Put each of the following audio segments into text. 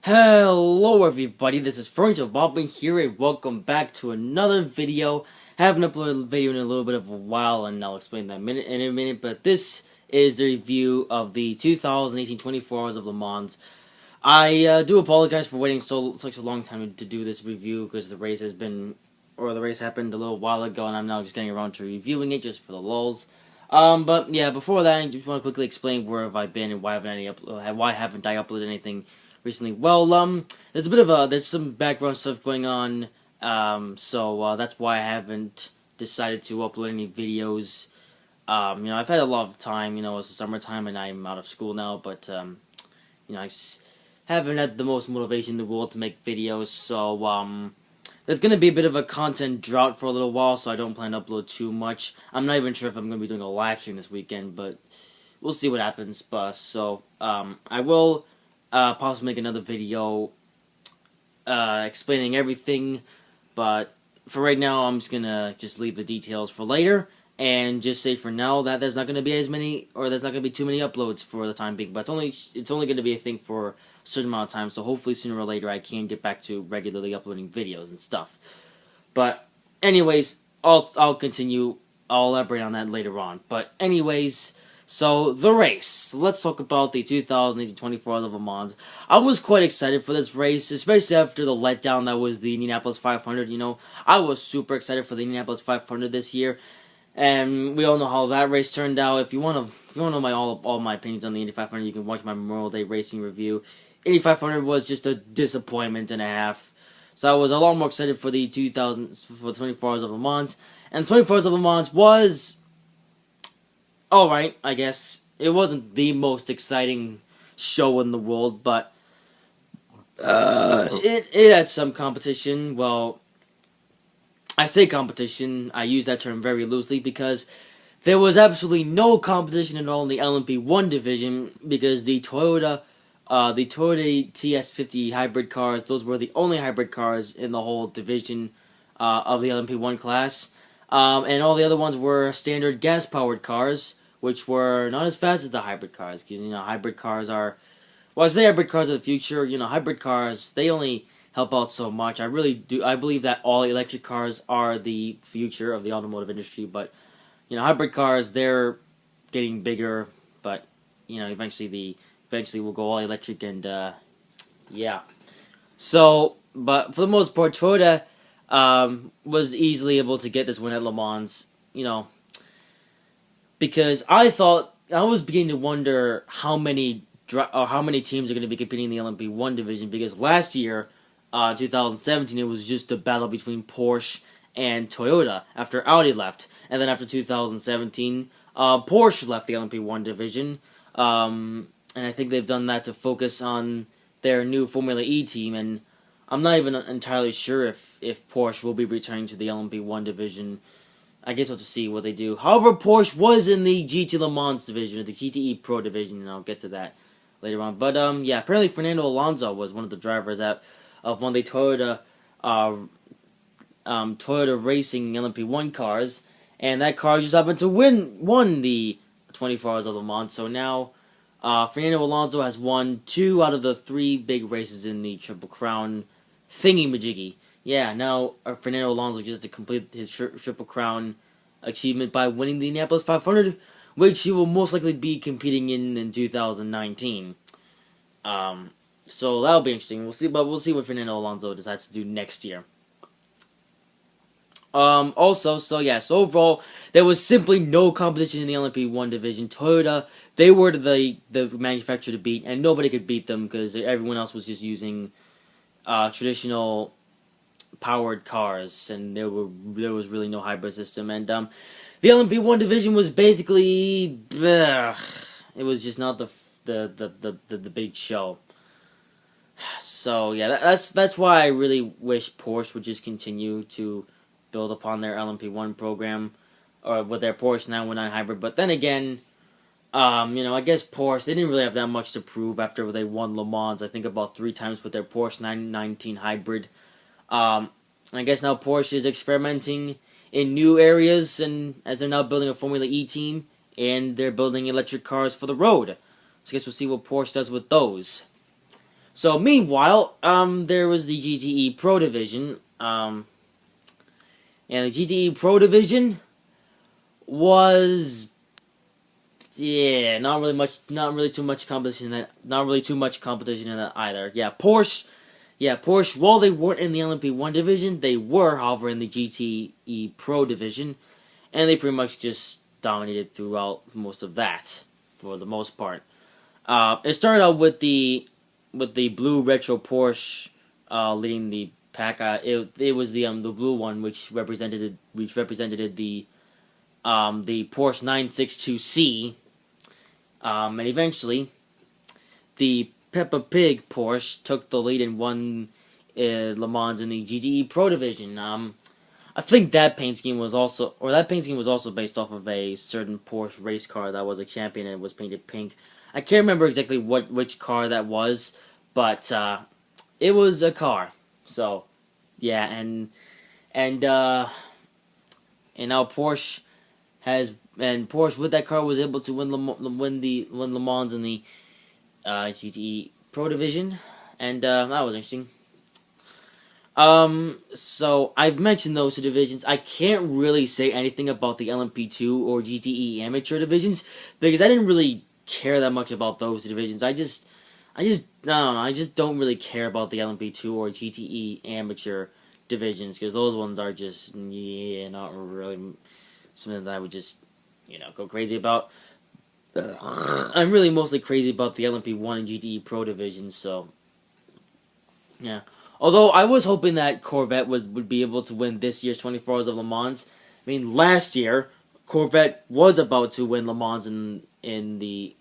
Hello everybody, this is Furniture Bobbin here and welcome back to another video. Haven't uploaded a video in a little bit of a while and I'll explain that in a minute, but this is the review of the 2018 24 Hours of Le Mans. I do apologize for waiting such a long time to do this review because the race happened a little while ago and I'm now just getting around to reviewing it just for the lulz. But yeah, before that I just want to quickly explain where have I been and why haven't I uploaded anything recently. Well, there's some background stuff going on, so that's why I haven't decided to upload any videos. I've had a lot of time, it's the summertime and I'm out of school now, but, I just haven't had the most motivation in the world to make videos, so, there's gonna be a bit of a content drought for a little while, so I don't plan to upload too much. I'm not even sure if I'm gonna be doing a live stream this weekend, but we'll see what happens, I will possibly make another video explaining everything, but for right now I'm just gonna leave the details for later and just say for now that there's not gonna be too many uploads for the time being, but it's only gonna be a thing for a certain amount of time, so hopefully sooner or later I can get back to regularly uploading videos and stuff. But anyways, I'll continue. I'll elaborate on that later on. But anyways, so, the race. Let's talk about the 2018 24 Hours of Le Mans. I was quite excited for this race, especially after the letdown that was the Indianapolis 500, I was super excited for the Indianapolis 500 this year, and we all know how that race turned out. If you want to know all my opinions on the Indy 500, you can watch my Memorial Day racing review. Indy 500 was just a disappointment and a half. So I was a lot more excited for the 24 Hours of Le Mans, and 24 Hours of Le Mans was alright, I guess. It wasn't the most exciting show in the world, but it had some competition. Well, I say competition, I use that term very loosely because there was absolutely no competition at all in the LMP1 division because the Toyota TS50 hybrid cars, those were the only hybrid cars in the whole division of the LMP1 class. And all the other ones were standard gas-powered cars, which were not as fast as the hybrid cars, because, hybrid cars are, well, I say hybrid cars are the future, hybrid cars, they only help out so much. I believe that all electric cars are the future of the automotive industry, but, hybrid cars, they're getting bigger, but, eventually we'll go all electric, and, yeah. So, but for the most part, Toyota, was easily able to get this win at Le Mans, because I was beginning to wonder how many teams are going to be competing in the LMP1 division, because last year, 2017, it was just a battle between Porsche and Toyota after Audi left, and then after 2017, Porsche left the LMP1 division, and I think they've done that to focus on their new Formula E team, and I'm not even entirely sure if Porsche will be returning to the LMP1 division. I guess we'll have to see what they do. However, Porsche was in the GT Le Mans division, or the GTE Pro division, and I'll get to that later on. But, yeah, apparently Fernando Alonso was one of the drivers of one of the Toyota Racing LMP1 cars, and that car just happened to won the 24 Hours of Le Mans, so now Fernando Alonso has won 2 out of the 3 big races in the Triple Crown thingy-majiggy. Yeah, now Fernando Alonso just to complete his Triple Crown achievement by winning the Indianapolis 500, which he will most likely be competing in 2019. So that'll be interesting. We'll see what Fernando Alonso decides to do next year. So overall, there was simply no competition in the LMP1 division. Toyota, they were the manufacturer to beat, and nobody could beat them because everyone else was just using traditional powered cars, and there was really no hybrid system, and the LMP1 division was basically it was just not the big show. So yeah, that's why I really wish Porsche would just continue to build upon their LMP1 program, or with their Porsche 919 hybrid. But then again, I guess Porsche, they didn't really have that much to prove after they won Le Mans, I think about 3 times with their Porsche 919 hybrid. I guess now Porsche is experimenting in new areas, and as they're now building a Formula E team, and they're building electric cars for the road. So I guess we'll see what Porsche does with those. So meanwhile, there was the GTE Pro Division, and the GTE Pro Division was, yeah, not really too much competition in that either. Porsche, while they weren't in the LMP1 division, they were, however, in the GTE Pro division, and they pretty much just dominated throughout most of that, for the most part. It started out with the blue retro Porsche leading the pack. It was the blue one which represented the Porsche 962C, and eventually the Peppa Pig Porsche took the lead and won Le Mans in the GTE Pro division. I think that paint scheme was also based off of a certain Porsche race car that was a champion and was painted pink. I can't remember exactly which car that was, but it was a car. So yeah, and now Porsche with that car was able to win Le Mans in the GTE Pro division, and that was interesting. So I've mentioned those two divisions. I can't really say anything about the LMP2 or GTE amateur divisions because I didn't really care that much about those divisions. I don't know. I just don't really care about the LMP2 or GTE amateur divisions because those ones are just not really something that I would just go crazy about. I'm really mostly crazy about the LMP1 and GTE Pro divisions. So yeah. Although I was hoping that Corvette would be able to win this year's 24 Hours of Le Mans. I mean, last year Corvette was about to win Le Mans in the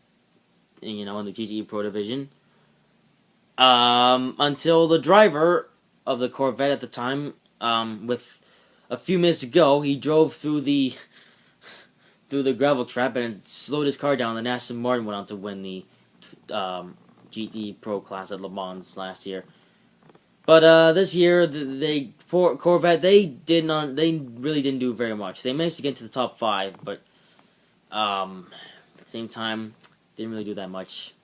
GTE Pro division. Until the driver of the Corvette at the time, with a few minutes to go, he drove through the gravel trap and slowed his car down. And Aston Martin went on to win the GTE Pro class at Le Mans last year. But this year, Corvette they really didn't do very much. They managed to get into the top 5, but at the same time, didn't really do that much.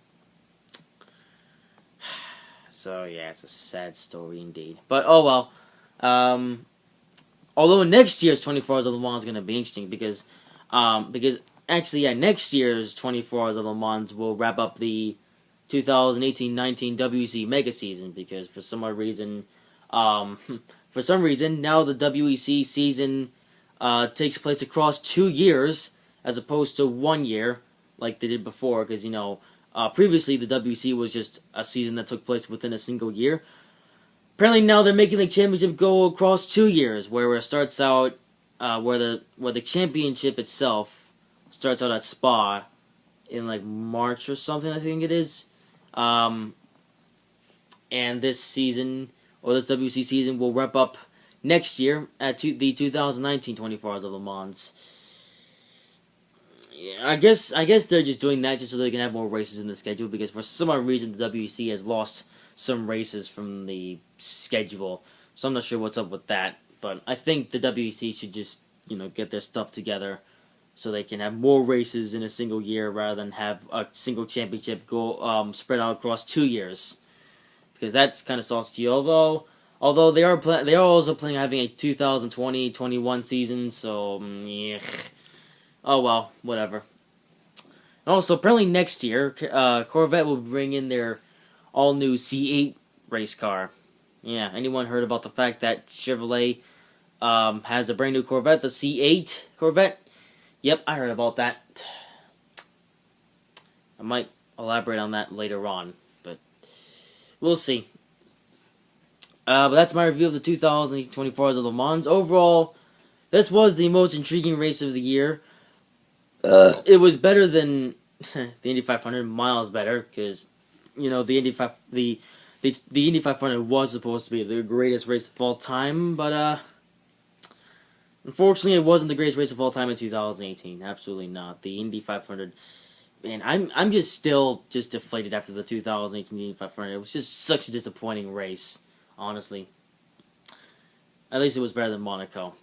So yeah, it's a sad story indeed. But oh well. Although next year's 24 Hours of Le Mans is going to be interesting because actually, yeah, next year's 24 Hours of Le Mans will wrap up the 2018-19 WEC Mega Season because for some reason now the WEC season takes place across 2 years as opposed to 1 year like they did before because previously the WEC was just a season that took place within a single year. Apparently now they're making the championship go across 2 years where it starts out where the championship itself starts out at Spa in like March or something, I think it is. And this season, or this WC season, will wrap up next year at the 2019 24 Hours of Le Mans. Yeah, I guess they're just doing that just so they can have more races in the schedule because for some odd reason the WC has lost some races from the schedule. So I'm not sure what's up with that, but I think the WC should just get their stuff together so they can have more races in a single year rather than have a single championship go spread out across 2 years, because that's kind of salty. Although they are also planning on having a 2020-21 season, so yeah. Oh well, whatever. Also, apparently next year, Corvette will bring in their all-new C8 race car. Yeah, anyone heard about the fact that Chevrolet has a brand new Corvette, the C8 Corvette? Yep, I heard about that. I might elaborate on that later on, but we'll see. But that's my review of the 2024 Hours of Le Mans. Overall, this was the most intriguing race of the year. It was better than the Indy 500, miles better, because the Indy 500 was supposed to be the greatest race of all time, but unfortunately, it wasn't the greatest race of all time in 2018. Absolutely not. The Indy 500, man, I'm just still deflated after the 2018 Indy 500. It was just such a disappointing race, honestly. At least it was better than Monaco.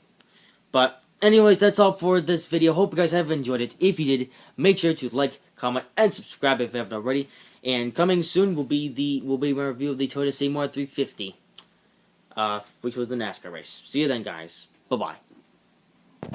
But anyways, that's all for this video. Hope you guys have enjoyed it. If you did, make sure to like, comment, and subscribe if you haven't already. And coming soon will be my review of the Toyota Seymour 350, which was the NASCAR race. See you then, guys. Bye bye.